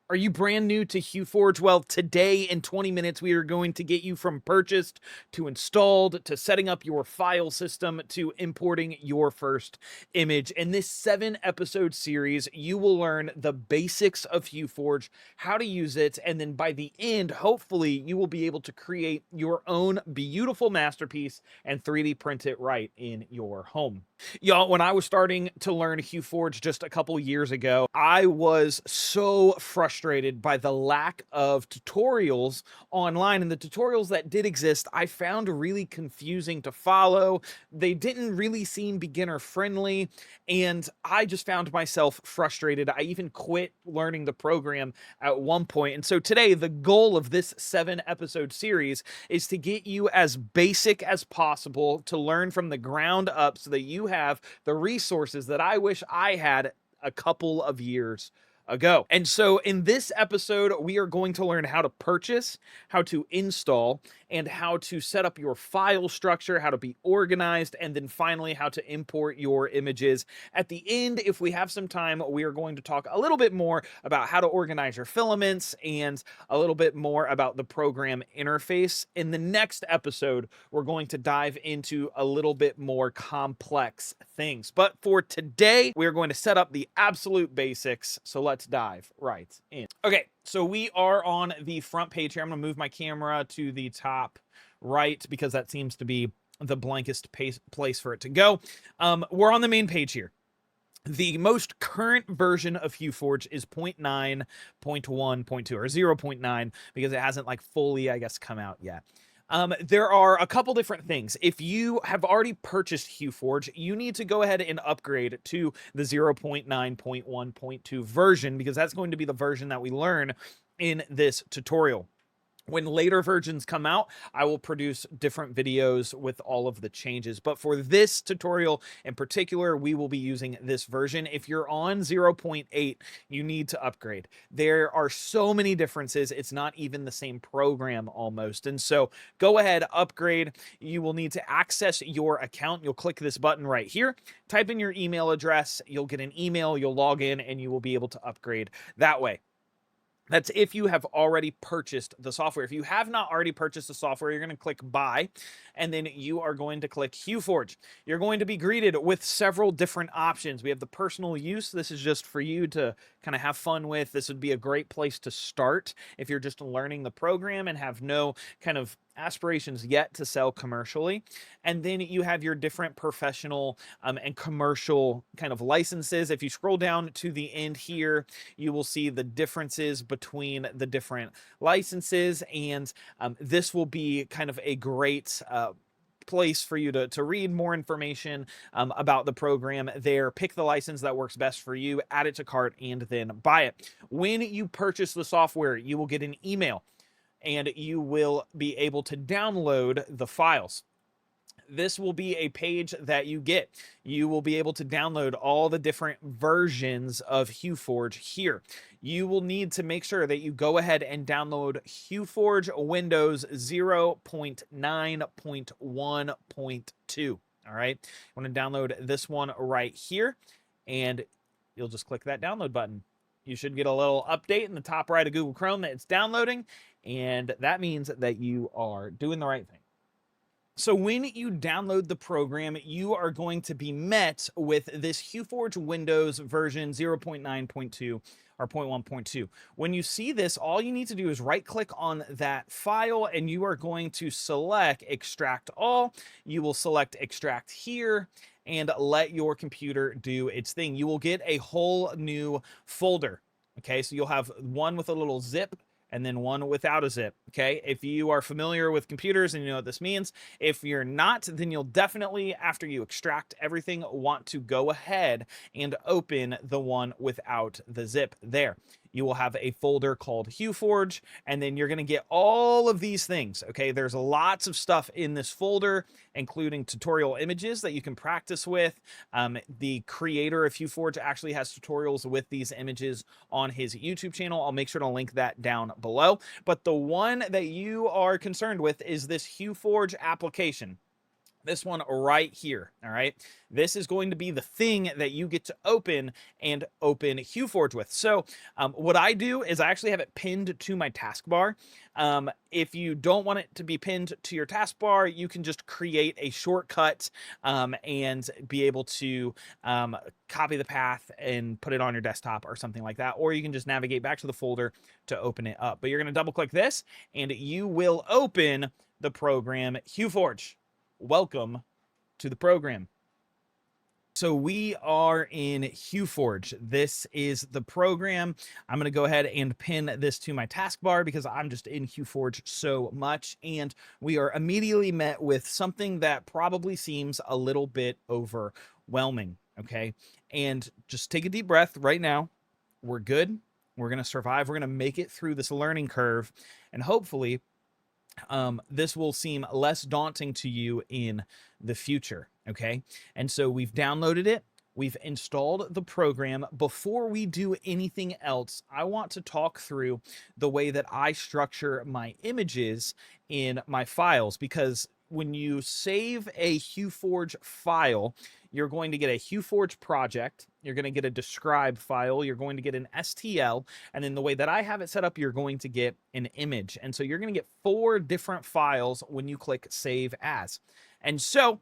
Are you brand new to HueForge? Well, today in 20 minutes, we are going to get you from purchased to installed to setting up your file system to importing your first image. In this 7-episode series, you will learn the basics of HueForge, how to use it, and then by the end, hopefully, you will be able to create your own beautiful masterpiece and 3D print it right in your home. Y'all, when I was starting to learn HueForge just a couple years ago, I was so frustrated by the lack of tutorials online. And the tutorials that did exist, I found really confusing to follow. They didn't really seem beginner friendly. And I just found myself frustrated. I even quit learning the program at one point. And so today, the goal of this 7-episode series is to get you as basic as possible to learn from the ground up so that you have the resources that I wish I had a couple of years ago. And so in this episode, we are going to learn how to purchase, how to install, and how to set up your file structure, how to be organized, and then finally how to import your images. At the end, if we have some time, we are going to talk a little bit more about how to organize your filaments and a little bit more about the program interface. In the next episode, we're going to dive into a little bit more complex things. But for today, we are going to set up the absolute basics. So let's dive right in. Okay, so we are on the front page here. I'm going to move my camera to the top right because that seems to be the blankest place for it to go. We're on the main page here. The most current version of HueForge is 0.9, 0.1, 0.2, or 0.9 because it hasn't like fully, I guess, come out yet. There are a couple different things. If you have already purchased HueForge, you need to go ahead and upgrade to the 0.9, 0.1, 0.2 version because that's going to be the version that we learn in this tutorial. When later versions come out, I will produce different videos with all of the changes. But for this tutorial in particular, we will be using this version. If you're on 0.8, you need to upgrade. There are so many differences. It's not even the same program almost. And so go ahead, upgrade. You will need to access your account. You'll click this button right here, type in your email address. You'll get an email, you'll log in, and you will be able to upgrade that way. That's if you have already purchased the software. If you have not already purchased the software, you're going to click buy, and then you are going to click HueForge. You're going to be greeted with several different options. We have the personal use. This is just for you to kind of have fun with. This would be a great place to start if you're just learning the program and have no kind of aspirations yet to sell commercially. And then you have your different professional and commercial kind of licenses. If you scroll down to the end here, you will see the differences between the different licenses, and this will be kind of a great place for you to read more information about the program there. Pick the license that works best for you, add it to cart, and then buy it. When you purchase the software, you will get an email and you will be able to download the files. This will be a page that you get. You will be able to download all the different versions of HueForge here. You will need to make sure that you go ahead and download HueForge Windows 0.9.1.2. All right. I want to download this one right here, and you'll just click that download button. You should get a little update in the top right of Google Chrome that it's downloading, and that means that you are doing the right thing. So when you download the program, you are going to be met with this HueForge Windows version 0.9.2 or 0.1.2. When you see this, all you need to do is right-click on that file, and you are going to select Extract All. You will select Extract Here, and let your computer do its thing. You will get a whole new folder. Okay, so you'll have one with a little zip and then one without a zip. Okay, if you are familiar with computers and you know what this means, if you're not, then you'll definitely, after you extract everything, want to go ahead and open the one without the zip there. You will have a folder called HueForge, and then you're going to get all of these things. Okay, there's lots of stuff in this folder, including tutorial images that you can practice with. The creator of HueForge actually has tutorials with these images on his YouTube channel. I'll make sure to link that down below. But the one that you are concerned with is this HueForge application. this one right here. All right. This is going to be the thing that you get to open HueForge with. So what I do is I actually have it pinned to my taskbar. If you don't want it to be pinned to your taskbar, you can just create a shortcut and be able to copy the path and put it on your desktop or something like that. Or you can just navigate back to the folder to open it up. But you're going to double click this and you will open the program HueForge. Welcome to the program. So we are in HueForge. This is the program. I'm going to go ahead and pin this to my taskbar because I'm just in HueForge so much. And we are immediately met with something that probably seems a little bit overwhelming. Okay. And just take a deep breath right now. We're good. We're going to survive. We're going to make it through this learning curve. And hopefully, this will seem less daunting to you in the future. Okay. And so we've downloaded it. We've installed the program. Before we do anything else, I want to talk through the way that I structure my images in my files, because when you save a HueForge file, you're going to get a HueForge project, you're going to get a describe file, you're going to get an STL, and then the way that I have it set up, you're going to get an image. And so you're going to get 4 different files when you click save as. And so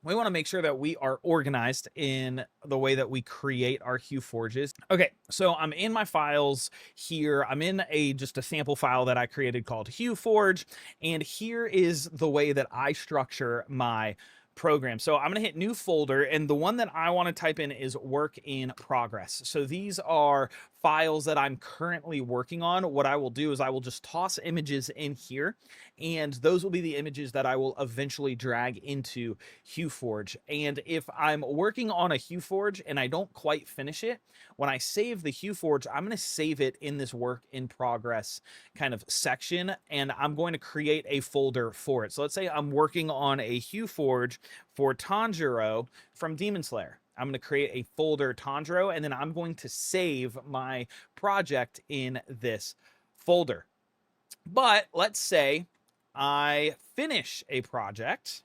we want to make sure that we are organized in the way that we create our HueForges. Okay, so I'm in my files here. I'm in just a sample file that I created called HueForge, and here is the way that I structure my program. So I'm going to hit new folder, and the one that I want to type in is work in progress. So these are files that I'm currently working on. What I will do is I will just toss images in here, and those will be the images that I will eventually drag into HueForge. And if I'm working on a HueForge and I don't quite finish it, when I save the HueForge, I'm going to save it in this work in progress kind of section, and I'm going to create a folder for it. So let's say I'm working on a HueForge for Tanjiro from Demon Slayer. I'm going to create a folder Tanjiro, and then I'm going to save my project in this folder. But let's say I finish a project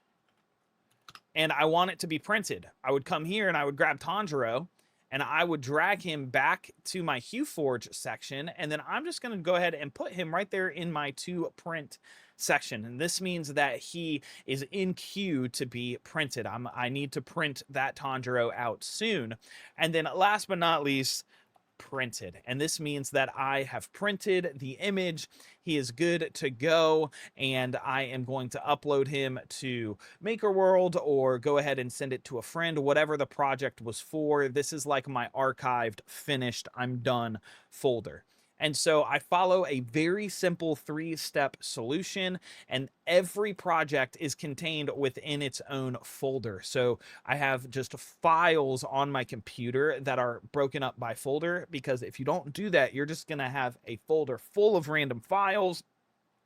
and I want it to be printed. I would come here and I would grab Tanjiro and I would drag him back to my HueForge section. And then I'm just going to go ahead and put him right there in my to print section. And this means that he is in queue to be printed. I need to print that Tanjiro out soon. And then last but not least, printed. And this means that I have printed the image. He is good to go, and I am going to upload him to MakerWorld or go ahead and send it to a friend, whatever the project was for. This is like my archived, finished, I'm done folder. And so I follow a very simple 3-step solution, and every project is contained within its own folder. So I have just files on my computer that are broken up by folder, because if you don't do that, you're just going to have a folder full of random files.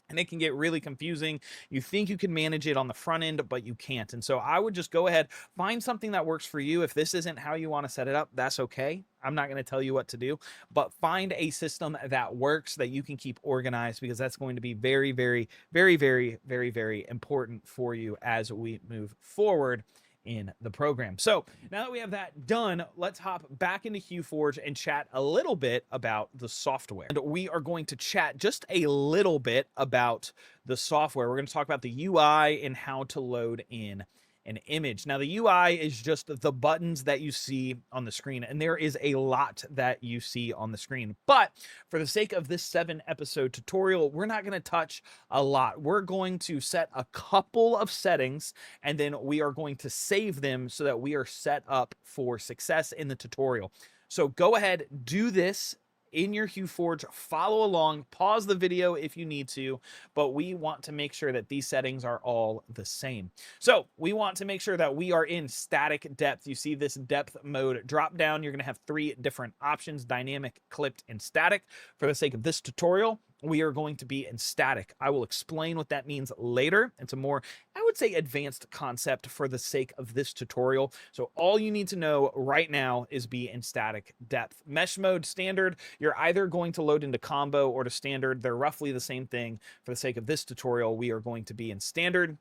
And it can get really confusing. You think you can manage it on the front end, but you can't. And so I would just go ahead, find something that works for you. If this isn't how you want to set it up, that's okay. I'm not going to tell you what to do, but find a system that works, that you can keep organized, because that's going to be very, very, very, very, very, very important for you as we move forward in the program. So now that we have that done, let's hop back into HueForge and chat a little bit about the software. And we are going to chat just a little bit about the software. We're going to talk about the UI and how to load in an image. Now, the UI is just the buttons that you see on the screen, and there is a lot that you see on the screen. But for the sake of this 7-episode tutorial, we're not going to touch a lot. We're going to set a couple of settings, and then we are going to save them so that we are set up for success in the tutorial. So go ahead, do this in your HueForge, follow along, pause the video if you need to, but we want to make sure that these settings are all the same. So we want to make sure that we are in static depth. You see this depth mode drop down. You're going to have 3 different options: dynamic, clipped, and static. For the sake of this tutorial, we are going to be in static. I will explain what that means later. It's a more, I would say, advanced concept for the sake of this tutorial. So all you need to know right now is be in static depth. Mesh mode standard, you're either going to load into combo or to standard. They're roughly the same thing. For the sake of this tutorial, we are going to be in standard.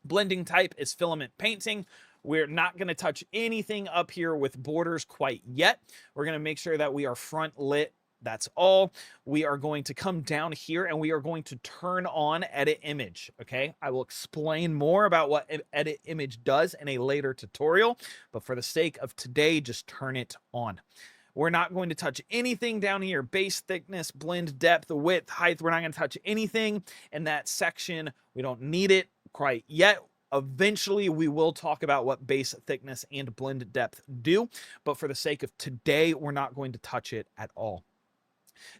Blending type is filament painting. We're not going to touch anything up here with borders quite yet. We're going to make sure that we are front lit. That's all. We are going to come down here and we are going to turn on edit image. Okay. I will explain more about what edit image does in a later tutorial, but for the sake of today, just turn it on. We're not going to touch anything down here. Base thickness, blend depth, width, height. We're not going to touch anything in that section. We don't need it quite yet. Eventually, we will talk about what base thickness and blend depth do, but for the sake of today, we're not going to touch it at all.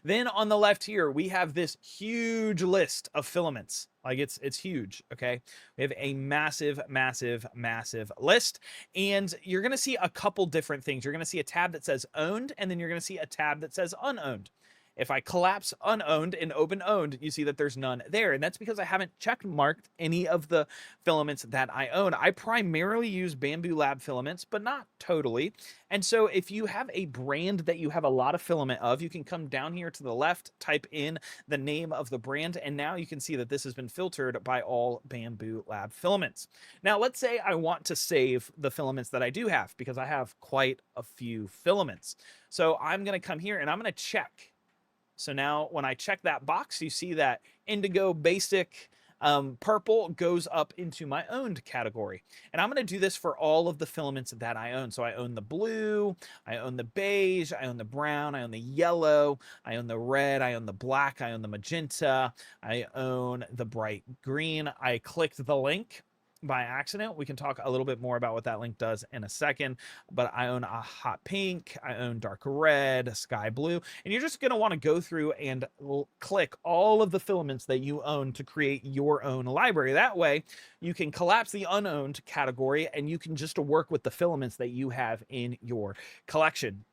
Then on the left here, we have this huge list of filaments. Like it's huge, okay? We have a massive, massive, massive list, and you're gonna see a couple different things. You're gonna see a tab that says owned, and then you're gonna see a tab that says unowned. If I collapse unowned and open owned, you see that there's none there. And that's because I haven't check marked any of the filaments that I own. I primarily use Bamboo Lab filaments, but not totally. And so if you have a brand that you have a lot of filament of, you can come down here to the left, type in the name of the brand, and now you can see that this has been filtered by all Bamboo Lab filaments. Now, let's say I want to save the filaments that I do have, because I have quite a few filaments. So I'm going to come here and I'm going to check. So now when I check that box, you see that indigo basic purple goes up into my owned category. And I'm going to do this for all of the filaments that I own. So I own the blue, I own the beige, I own the brown, I own the yellow, I own the red, I own the black, I own the magenta, I own the bright green. I clicked the link by accident. We can talk a little bit more about what that link does in a second, but I own a hot pink, I own dark red, sky blue, and you're just going to want to go through and click all of the filaments that you own to create your own library. That way you can collapse the unowned category and you can just work with the filaments that you have in your collection.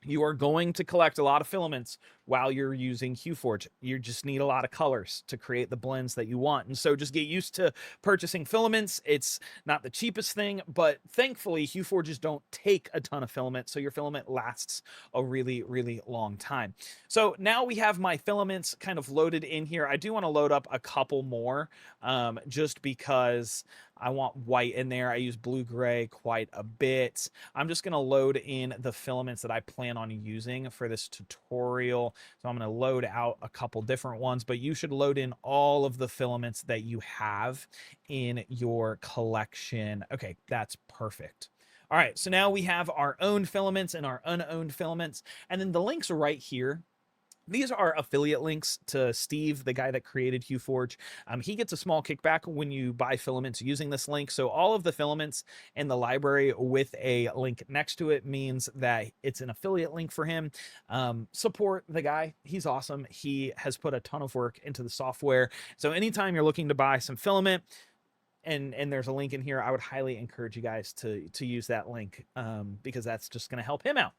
You are going to collect a lot of filaments while you're using HueForge. You just need a lot of colors to create the blends that you want. And so just get used to purchasing filaments. It's not the cheapest thing, but thankfully HueForges don't take a ton of filament, so your filament lasts a really, really long time. So now we have my filaments kind of loaded in here. I do want to load up a couple more just because I want white in there. I use blue-gray quite a bit. I'm just going to load in the filaments that I plan on using for this tutorial. So I'm going to load out a couple different ones, but you should load in all of the filaments that you have in your collection. Okay, that's perfect. All right, so now we have our owned filaments and our unowned filaments, and then the links are right here. These are affiliate links to Steve, the guy that created HueForge. He gets a small kickback when you buy filaments using this link. So all of the filaments in the library with a link next to it means that it's an affiliate link for him. Support the guy. He's awesome. He has put a ton of work into the software. So anytime you're looking to buy some filament, and there's a link in here, I would highly encourage you guys to use that link because that's just going to help him out.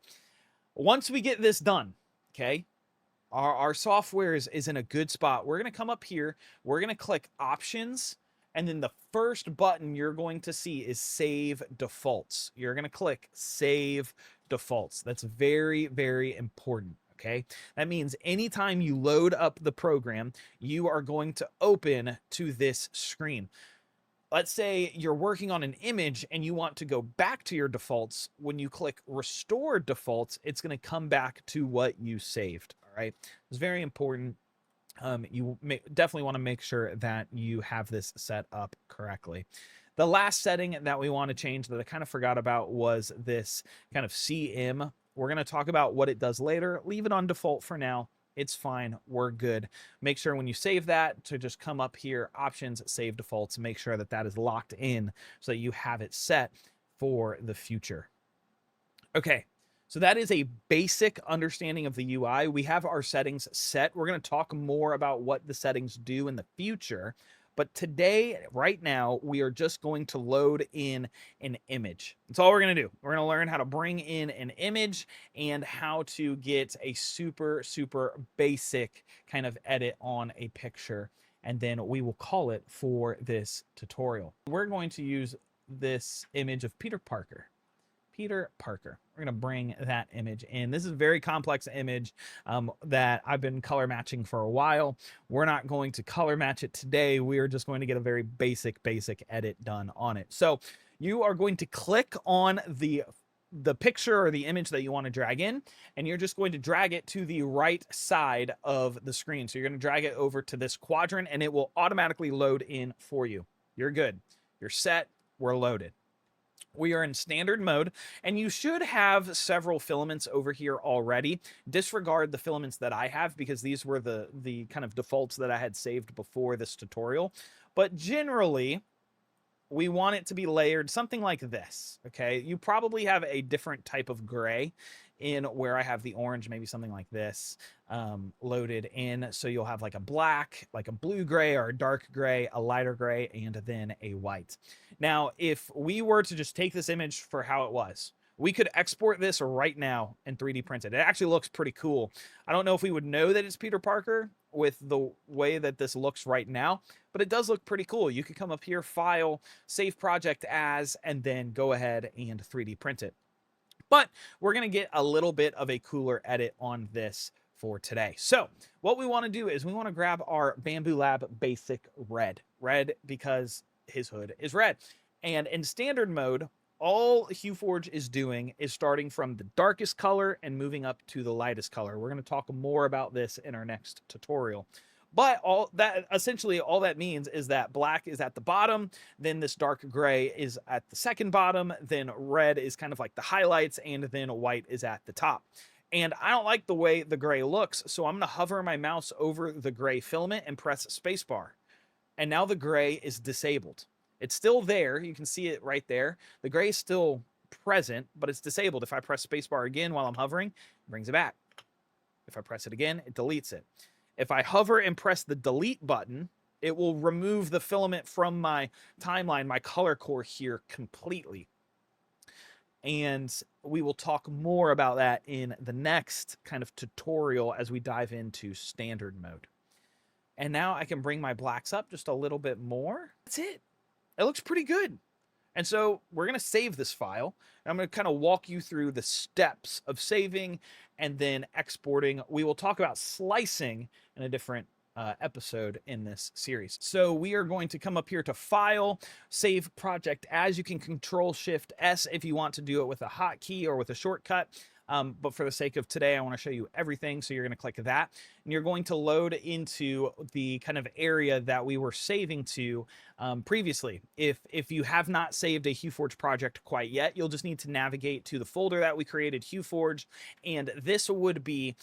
Once we get this done, okay, our software is in a good spot. We're going to come up here. We're going to click options. And then the first button you're going to see is save defaults. You're going to click save defaults. That's very, very important. Okay. That means anytime you load up the program, you are going to open to this screen. Let's say you're working on an image and you want to go back to your defaults. When you click restore defaults, it's going to come back to what you saved. All right. It's very important. You definitely want to make sure that you have this set up correctly. The last setting that we want to change that I kind of forgot about was this kind of CM. We're going to talk about what it does later. Leave it on default for now. It's fine. We're good. Make sure when you save that to just come up here, options, save defaults, make sure that that is locked in so that you have it set for the future. Okay. So that is a basic understanding of the UI. We have our settings set. We're going to talk more about what the settings do in the future. But today, right now, we are just going to load in an image. That's all we're going to do. We're going to learn how to bring in an image and how to get a super, super basic kind of edit on a picture. And then we will call it for this tutorial. We're going to use this image of Peter Parker. Peter Parker. We're going to bring that image in. This is a very complex image that I've been color matching for a while. We're not going to color match it today. We are just going to get a very basic edit done on it. So you are going to click on the picture or the image that you want to drag in, and you're just going to drag it to the right side of the screen. So you're going to drag it over to this quadrant, and it will automatically load in for you. You're good. You're set. We're loaded. We are in standard mode, and you should have several filaments over here already. Disregard the filaments that I have because these were the kind of defaults that I had saved before this tutorial. But generally, we want it to be layered something like this, okay? You probably have a different type of gray in where I have the orange, maybe something like this, loaded in. So you'll have like a black, like a blue gray or a dark gray, a lighter gray, and then a white. Now, if we were to just take this image for how it was, we could export this right now and 3D print it. It actually looks pretty cool. I don't know if we would know that it's Peter Parker with the way that this looks right now, but it does look pretty cool. You could come up here, File, Save Project As, and then go ahead and 3D print it. But we're going to get a little bit of a cooler edit on this for today. So what we want to do is we want to grab our Bamboo Lab Basic Red. Red because his hood is red. And in standard mode, all HueForge is doing is starting from the darkest color and moving up to the lightest color. We're going to talk more about this in our next tutorial. But essentially all that means is that black is at the bottom, then this dark gray is at the second bottom, then red is kind of like the highlights, and then white is at the top. And I don't like the way the gray looks, so I'm going to hover my mouse over the gray filament and press spacebar. And now the gray is disabled. It's still there. You can see it right there. The gray is still present, but it's disabled. If I press spacebar again while I'm hovering, it brings it back. If I press it again, it deletes it. If I hover and press the delete button, it will remove the filament from my timeline, my color core here completely. And we will talk more about that in the next kind of tutorial as we dive into standard mode. And now I can bring my blacks up just a little bit more. That's it. It looks pretty good. And so we're going to save this file. I'm going to kind of walk you through the steps of saving and then exporting. We will talk about slicing in a different episode in this series. So we are going to come up here to File, Save Project As. You can Control-Shift-S if you want to do it with a hotkey or with a shortcut. But for the sake of today, I want to show you everything. So you're going to click that, and you're going to load into the kind of area that we were saving to previously. If you have not saved a HueForge project quite yet, you'll just need to navigate to the folder that we created, HueForge, and this would be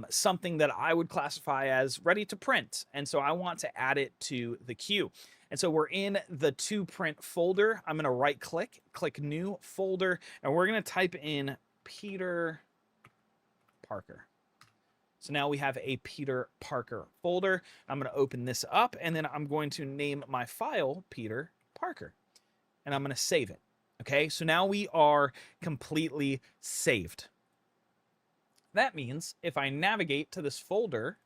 something that I would classify as ready to print. And so I want to add it to the queue. And so we're in the to print folder. I'm going to right click, click New Folder, and we're going to type in Peter Parker. So now we have a Peter Parker folder. I'm going to open this up, and then I'm going to name my file Peter Parker, and I'm going to save it. Okay, so now we are completely saved. That means if I navigate to this folder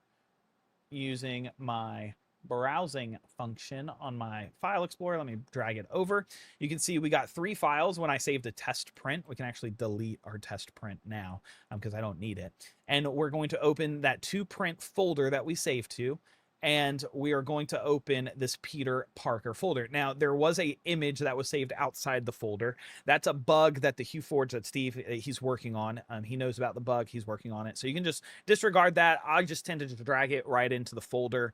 using my browsing function on my file explorer, let me drag it over. You can see we got 3 files. When I saved a test print, we can actually delete our test print now because I don't need it. And we're going to open that to print folder that we saved to, and we are going to open this Peter Parker folder. Now, there was a image that was saved outside the folder. That's a bug that the HueForge that Steve, he's working on. He knows about the bug. He's working on it. So you can just disregard that. I just tended to drag it right into the folder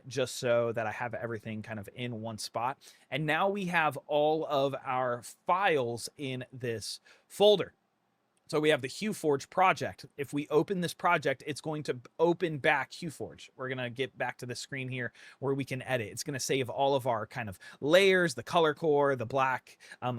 just so that I have everything kind of in one spot. And now we have all of our files in this folder. So we have the HueForge project. If we open this project, it's going to open back HueForge. We're going to get back to the screen here where we can edit. It's going to save all of our kind of layers, the color core, the black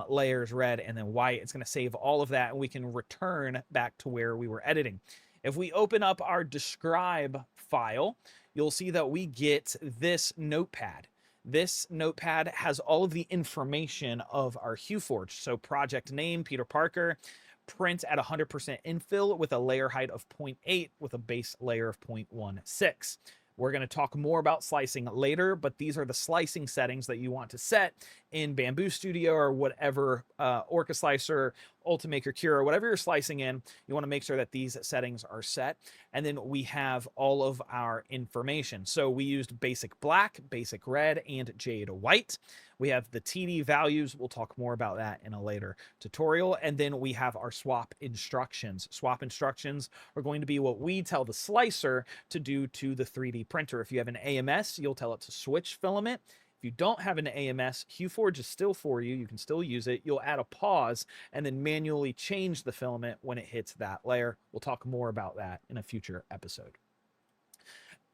layers, red, and then white. It's going to save all of that, and we can return back to where we were editing. If we open up our describe file, you'll see that we get this notepad. This notepad has all of the information of our HueForge. So project name, Peter Parker, print at 100% infill with a layer height of 0.8 with a base layer of 0.16. We're going to talk more about slicing later, but these are the slicing settings that you want to set in Bamboo Studio or whatever Orca Slicer Ultimaker, Cura, whatever you're slicing in, you want to make sure that these settings are set. And then we have all of our information. So we used basic black, basic red, and jade white. We have the TD values. We'll talk more about that in a later tutorial. And then we have our swap instructions. Swap instructions are going to be what we tell the slicer to do to the 3D printer. If you have an AMS, you'll tell it to switch filament. If you don't have an AMS, HueForge is still for you. You can still use it. You'll add a pause and then manually change the filament when it hits that layer. We'll talk more about that in a future episode.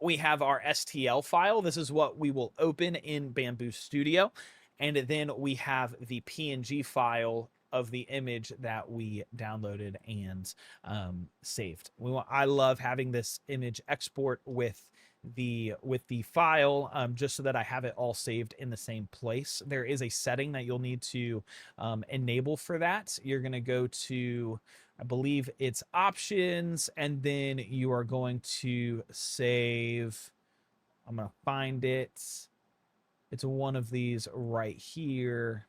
We have our STL file. This is what we will open in Bamboo Studio. And then we have the PNG file of the image that we downloaded and saved. I love having this image export with the file just so that I have it all saved in the same place. There is a setting that you'll need to enable for that. You're going to go to, I believe it's options, and then you are going to save. I'm going to find it. It's one of these right here.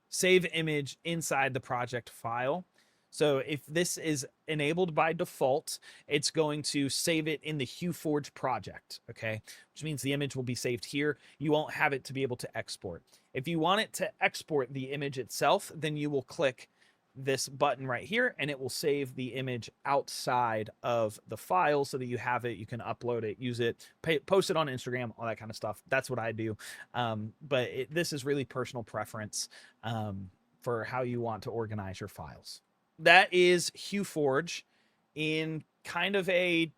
Save image inside the project file. So if this is enabled by default, it's going to save it in the HueForge project, okay? Which means the image will be saved here. You won't have it to be able to export. If you want it to export the image itself, then you will click this button right here, and it will save the image outside of the file so that you have it, you can upload it, use it, post it on Instagram, all that kind of stuff. That's what I do. But this is really personal preference for how you want to organize your files. That is HueForge in kind of a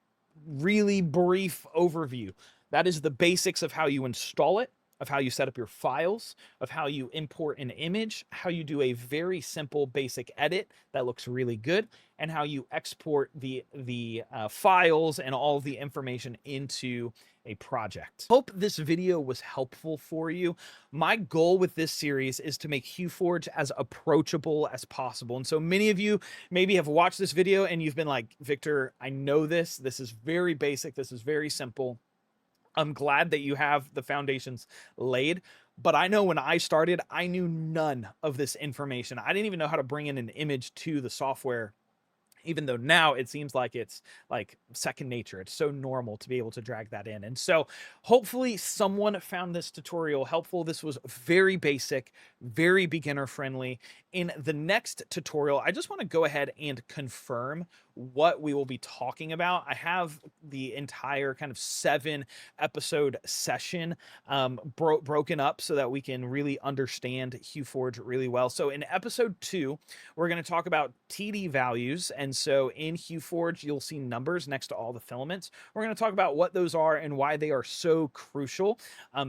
really brief overview. That is the basics of how you install it, of how you set up your files, of how you import an image, how you do a very simple basic edit that looks really good, and how you export the files and all of the information into a project. Hope this video was helpful for you. My goal with this series is to make HueForge as approachable as possible. And so many of you maybe have watched this video and you've been like, Victor, I know this. This is very basic. This is very simple. I'm glad that you have the foundations laid, but I know when I started, I knew none of this information. I didn't even know how to bring in an image to the software, even though now it seems like it's like second nature. It's so normal to be able to drag that in. And so hopefully someone found this tutorial helpful. This was very basic, very beginner friendly. In the next tutorial, I just want to go ahead and confirm what we will be talking about. I have the entire kind of 7-episode session broken up so that we can really understand HueForge really well. So in episode 2, we're going to talk about TD values. And so in HueForge, you'll see numbers next to all the filaments. We're going to talk about what those are and why they are so crucial.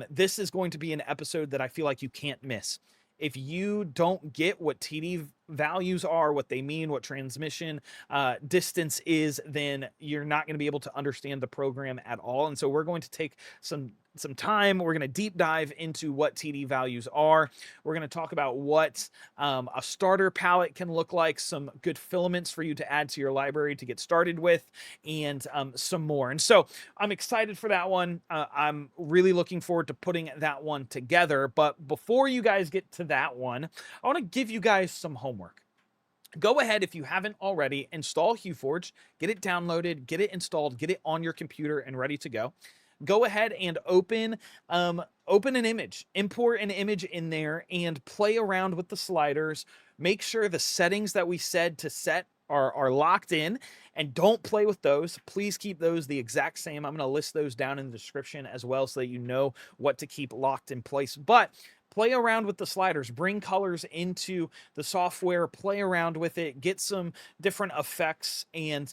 This is going to be an episode that I feel like you can't miss. If you don't get what TD values are, what they mean, what transmission distance is, then you're not going to be able to understand the program at all. And so we're going to take some time. We're going to deep dive into what TD values are. We're going to talk about what a starter palette can look like, some good filaments for you to add to your library to get started with, and some more. And so I'm excited for that one. I'm really looking forward to putting that one together. But before you guys get to that one, I want to give you guys some homework. Go ahead, if you haven't already, install HueForge, get it downloaded, get it installed, get it on your computer and ready to go. Go ahead and open an image, import an image in there, and play around with the sliders. Make sure the settings that we said to set are locked in, and don't play with those. Please keep those the exact same. I'm going to list those down in the description as well so that you know what to keep locked in place. But play around with the sliders, bring colors into the software, play around with it, get some different effects, and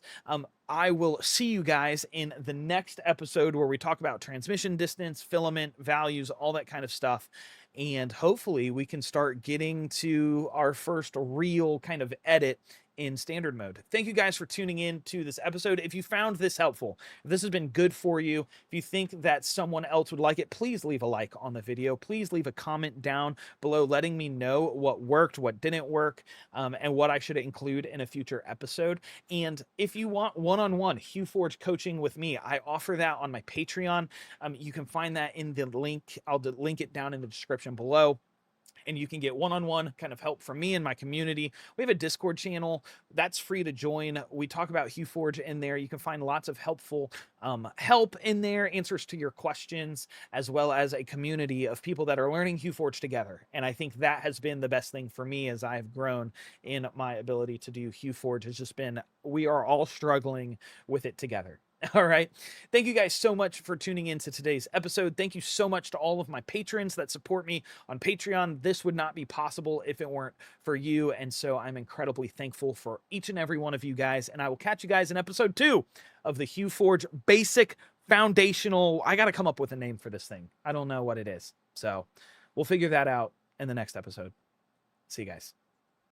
I will see you guys in the next episode where we talk about transmission distance, filament, values, all that kind of stuff. And hopefully we can start getting to our first real kind of edit in standard mode. Thank you guys for tuning in to this episode. If you found this helpful, if this has been good for you, if you think that someone else would like it, please leave a like on the video. Please leave a comment down below letting me know what worked, what didn't work, and what I should include in a future episode. And if you want one-on-one HueForge coaching with me, I offer that on my Patreon. You can find that in the link. I'll link it down in the description below. and you can get one-on-one kind of help from me and my community. We have a Discord channel that's free to join. We talk about HueForge in there. You can find lots of helpful help in there, answers to your questions, as well as a community of people that are learning HueForge together. And I think that has been the best thing for me as I've grown in my ability to do HueForge. Has just been, we are all struggling with it together. All right. Thank you guys so much for tuning in to today's episode. Thank you so much to all of my patrons that support me on Patreon. This would not be possible if it weren't for you. And so I'm incredibly thankful for each and every one of you guys. And I will catch you guys in episode 2 of the HueForge basic foundational. I got to come up with a name for this thing. I don't know what it is. So we'll figure that out in the next episode. See you guys.